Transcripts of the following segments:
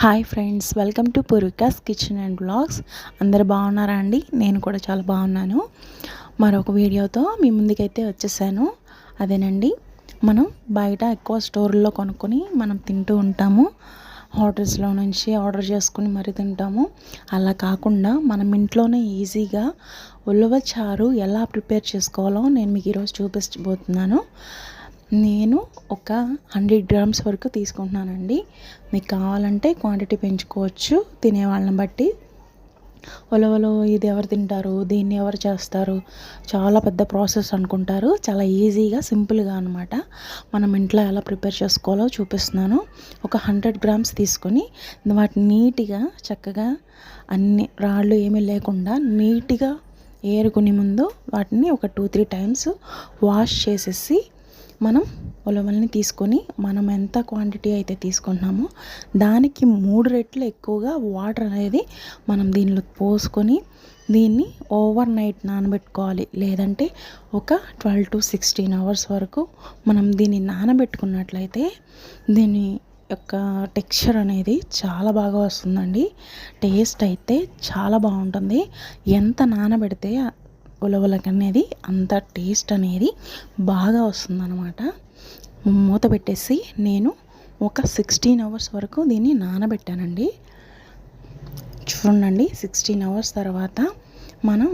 Hi friends, welcome to Purvika's kitchen and blogs. అందరు బాగున్నారా అండి? నేను కూడా చాలా బాగున్నాను. మరొక వీడియోతో మీ ముందుకైతే వచ్చేసాను. అదేనండి, మనం బయట ఎక్కువ స్టోర్లో కొనుక్కొని మనం తింటూ ఉంటాము. హోటల్స్లో నుంచి ఆర్డర్ చేసుకుని మరీ తింటాము. అలా కాకుండా మనం ఇంట్లోనే ఈజీగా ఉలవ చారు ఎలా ప్రిపేర్ చేసుకోవాలో నేను మీకు ఈరోజు చూపించబోతున్నాను. నేను ఒక 100 గ్రామ్స్ వరకు తీసుకుంటున్నానండి. మీకు కావాలంటే క్వాంటిటీ పెంచుకోవచ్చు తినేవాళ్ళని బట్టి. ఉలవలు ఇది ఎవరు తింటారు, దీన్ని ఎవరు చేస్తారు, చాలా పెద్ద ప్రాసెస్ అనుకుంటారు. చాలా ఈజీగా సింపుల్గా అనమాట మనం ఇంట్లో ఎలా ప్రిపేర్ చేసుకోవాలో చూపిస్తున్నాను. ఒక 100 గ్రామ్స్ తీసుకొని వాటిని నీట్గా చక్కగా అన్ని రాళ్ళు ఏమీ లేకుండా నీట్గా ఏరుకునే ముందు వాటిని ఒక 2-3 టైమ్స్ వాష్ చేసేసి మనం ఉలవల్ని తీసుకొని మనం ఎంత క్వాంటిటీ అయితే తీసుకుంటున్నామో దానికి 3 రెట్లు ఎక్కువగా వాటర్ అనేది మనం దీనిలో పోసుకొని దీన్ని ఓవర్ నైట్ నానబెట్టుకోవాలి. లేదంటే ఒక 12 to 16 అవర్స్ వరకు మనం దీన్ని నానబెట్టుకున్నట్లయితే దీని యొక్క టెక్స్చర్ అనేది చాలా బాగా వస్తుందండి. టేస్ట్ అయితే చాలా బాగుంటుంది. ఎంత నానబెడితే ఉలవలకి అనేది అంత టేస్ట్ అనేది బాగా వస్తుందన్నమాట. మూత పెట్టేసి నేను ఒక 16 అవర్స్ వరకు దీన్ని నానబెట్టానండి. చూడండి, 16 అవర్స్ తర్వాత మనం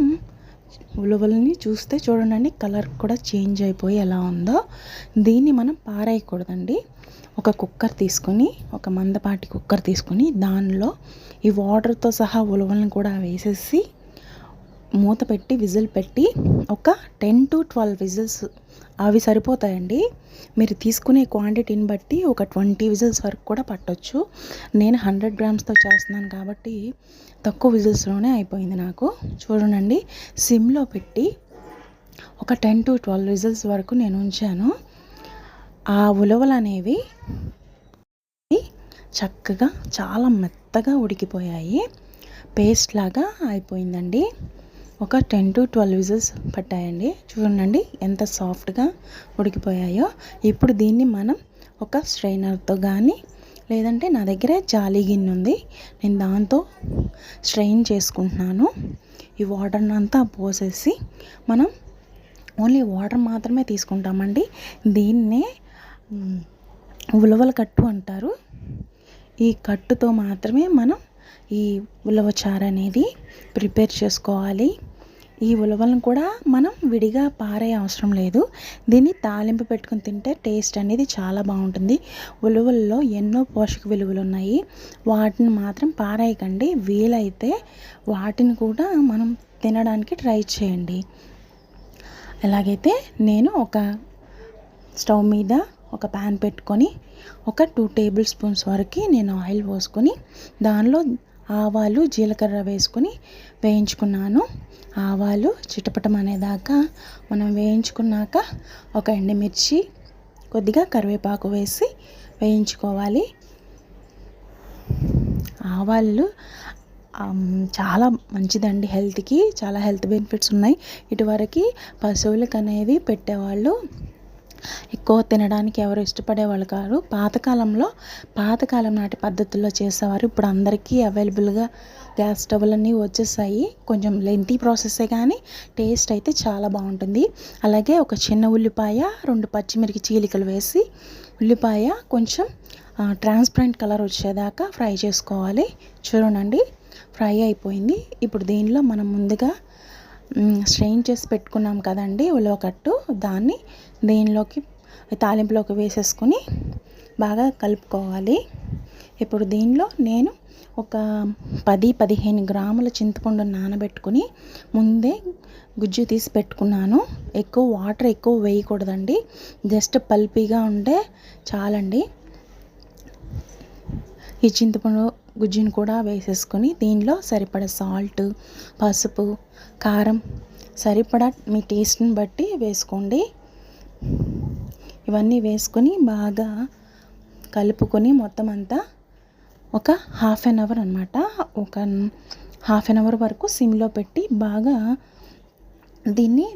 ఉలవల్ని చూస్తే చూడండి, కలర్ కూడా చేంజ్ అయిపోయి ఎలా ఉందో. దీన్ని మనం పారేయకూడదండి. ఒక కుక్కర్ తీసుకొని, ఒక మందపాటి కుక్కర్ తీసుకొని దానిలో ఈ వాటర్తో సహా ఉలవల్ని కూడా వేసేసి మూత పెట్టి విజిల్ పెట్టి ఒక 10 to 12 విజిల్స్ అవి సరిపోతాయండి. మీరు తీసుకునే క్వాంటిటీని బట్టి ఒక 20 విజిల్స్ వరకు కూడా పట్టొచ్చు. నేను 100 గ్రామ్స్తో చేస్తున్నాను కాబట్టి తక్కువ విజిల్స్లోనే అయిపోయింది నాకు. చూడండి, సిమ్లో పెట్టి ఒక 10 to 12 విజిల్స్ వరకు నేను ఉంచాను. ఆ ఉలవలు అనేవి చక్కగా చాలా మెత్తగా ఉడికిపోయాయి. పేస్ట్ లాగా అయిపోయిందండి. ఒక 10 to 12 విజిల్స్ పట్టాయండి. చూడండి ఎంత సాఫ్ట్గా ఉడికిపోయాయో. ఇప్పుడు దీన్ని మనం ఒక స్ట్రైనర్తో కానీ లేదంటే నా దగ్గర జాలి గిన్నె ఉంది, నేను దాంతో స్ట్రెయిన్ చేసుకుంటున్నాను. ఈ వాటర్ని అంతా పోసేసి మనం ఓన్లీ వాటర్ మాత్రమే తీసుకుంటామండి. దీన్నే ఉలవల కట్టు అంటారు. ఈ కట్టుతో మాత్రమే మనం ఈ ఉలవ చారు అనేది ప్రిపేర్ చేసుకోవాలి. ఈ ఉలవలను కూడా మనం విడిగా పారే అవసరం లేదు. దీన్ని తాలింపు పెట్టుకుని తింటే టేస్ట్ అనేది చాలా బాగుంటుంది. ఉలవల్లో ఎన్నో పోషక విలువలు ఉన్నాయి. వాటిని మాత్రం పారేయకండి. వీలైతే వాటిని కూడా మనం తినడానికి ట్రై చేయండి. ఎలాగైతే నేను ఒక స్టవ్ మీద ఒక ప్యాన్ పెట్టుకొని ఒక 2 టేబుల్ స్పూన్స్ వరకు నేను ఆయిల్ పోసుకొని దానిలో ఆవాలు జీలకర్ర వేసుకొని వేయించుకున్నాను. ఆవాలు చిటపటం అనేదాకా మనం వేయించుకున్నాక ఒక ఎండుమిర్చి కొద్దిగా కరివేపాకు వేసి వేయించుకోవాలి. ఆవాలు చాలా మంచిదండి హెల్త్కి. చాలా హెల్త్ బెనిఫిట్స్ ఉన్నాయి. ఇటువరకు పశువులకు అనేవి పెట్టేవాళ్ళు ఎక్కువ తినడానికి ఎవరు ఇష్టపడేవాళ్ళు కాదు. పాతకాలం నాటి పద్ధతుల్లో చేసేవారు. ఇప్పుడు అందరికీ అవైలబుల్గా గ్యాస్ స్టవ్లు అన్నీ వచ్చేసాయి. కొంచెం లెంతీ ప్రాసెసే కానీ టేస్ట్ అయితే చాలా బాగుంటుంది. అలాగే ఒక చిన్న ఉల్లిపాయ, 2 పచ్చిమిరపకాయ చీలికలు వేసి ఉల్లిపాయ కొంచెం ట్రాన్స్పరెంట్ కలర్ వచ్చేదాకా ఫ్రై చేసుకోవాలి. చూడండి, ఫ్రై అయిపోయింది. ఇప్పుడు దీనిలో మనం ముందుగా స్ట్రెయిన్ చేసి పెట్టుకున్నాం కదండి ఉలవ కట్టు, దాన్ని దీనిలోకి తాలింపులోకి వేసేసుకొని బాగా కలుపుకోవాలి. ఇప్పుడు దీనిలో నేను ఒక 10-15 గ్రాముల చింతపండు నానబెట్టుకుని ముందే గుజ్జు తీసి పెట్టుకున్నాను. వాటర్ ఎక్కువ వేయకూడదండి, జస్ట్ పల్పీగా ఉంటే చాలండి. ఈ చింతపండు గుజ్జును కూడా వేసేసుకొని దీనిలో సరిపడా సాల్ట్, పసుపు, కారం సరిపడా మీ టేస్ట్ని బట్టి వేసుకోండి. ఇవన్నీ వేసుకొని బాగా కలుపుకొని మొత్తం అంతా ఒక హాఫ్ అన్ అవర్ అనమాట, ఒక హాఫ్ అన్ అవర్ వరకు సిమ్లో పెట్టి బాగా దీన్ని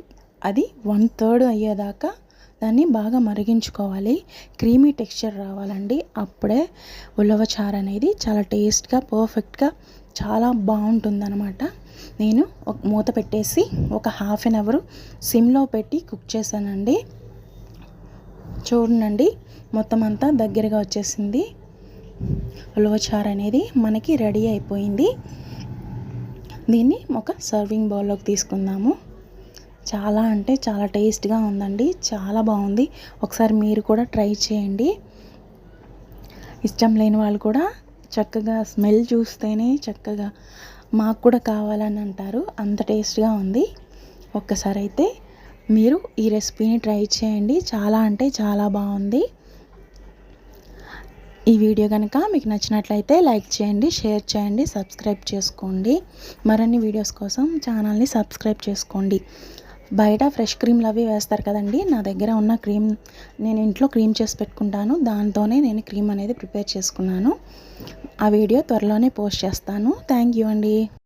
అది 1/3 అయ్యేదాకా దాన్ని బాగా మరిగించుకోవాలి. క్రీమీ టెక్స్చర్ రావాలండి. అప్పుడే ఉలవచారు అనేది చాలా టేస్ట్గా పర్ఫెక్ట్గా చాలా బాగుంటుందన్నమాట. నేను ఒక మూత పెట్టేసి ఒక హాఫ్ అన్ అవర్ సిమ్లో పెట్టి కుక్ చేశానండి. చూడండి, మొత్తం అంతా దగ్గరగా వచ్చేసింది. ఉలవచారు అనేది మనకి రెడీ అయిపోయింది. దీన్ని ఒక సర్వింగ్ బౌల్లోకి తీసుకుందాము. చాలా అంటే చాలా టేస్ట్గా ఉందండి, చాలా బాగుంది. ఒకసారి మీరు కూడా ట్రై చేయండి. ఇష్టం లేని వాళ్ళు కూడా చక్కగా స్మెల్ చూస్తేనే చక్కగా మాకు కూడా కావాలని అంటారు, అంత టేస్ట్గా ఉంది. ఒక్కసారి అయితే మీరు ఈ రెసిపీని ట్రై చేయండి, చాలా అంటే చాలా బాగుంది. ఈ వీడియో కనుక మీకు నచ్చినట్లయితే లైక్ చేయండి, షేర్ చేయండి, సబ్స్క్రైబ్ చేసుకోండి. మరిన్ని వీడియోస్ కోసం ఛానల్ని సబ్స్క్రైబ్ చేసుకోండి. బయట ఫ్రెష్ క్రీమ్లు అవి వేస్తారు కదండి, నా దగ్గర ఉన్న క్రీమ్ నేను ఇంట్లో క్రీమ్ చేసి పెట్టుకుంటాను. దాంతోనే నేను క్రీమ్ అనేది ప్రిపేర్ చేసుకున్నాను. ఆ వీడియో త్వరలోనే పోస్ట్ చేస్తాను. థ్యాంక్ యూ అండి.